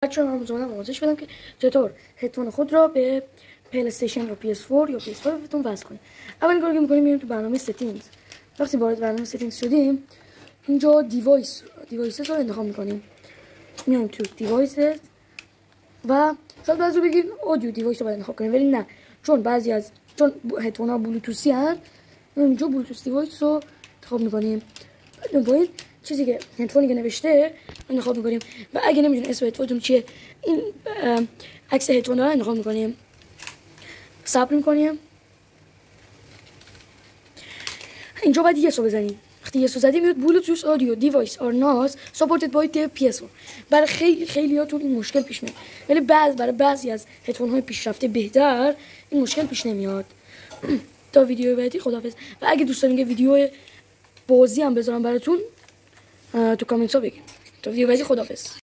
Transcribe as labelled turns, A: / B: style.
A: بچه‌ها من می‌خوام آموزش بدم که چطور هدفون خود را به پلی استیشن یا PS4 یا PS5 تون وصل کنید. اولین کاری که می‌کنیم میریم تو برنامه settings. وقتی وارد برنامه settings شدیم اینجا دیوایسز رو انتخاب می‌کنیم. میایم تو دیوایسز و شاید بعضی بگید اودیو دیوایس رو باید انتخاب کنیم، ولی نه، چون هدفون ها بلوتوثی هست اینجا بلوتوث دیوایس رو انتخاب می‌کنیم. بعد با این چیزی که هدفونی که نوشته انتخاب می‌کنیم و اگه نمی‌دونید اسم هدفونتون چیه این عکس هدفون رو انتخاب می‌کنیم، صبر می‌کنیم. اینجا بعد یس رو بزنیم. وقتی یس رو زدیم میاد بلوتوث آدیو دیوایس آر ناس ساپورتد بای PS4. برای خیلیاتون این مشکل پیش میاد، ولی برای بعضی از هدفون‌های پیشرفته بهتر این مشکل پیش نمیاد. تا ویدیو بعدی خداحافظ. و اگه دوست دارین که ویدیو بازی هم بذارم براتون تو کامنت ها بگید. تا ویدیو بعدی خداحافظ.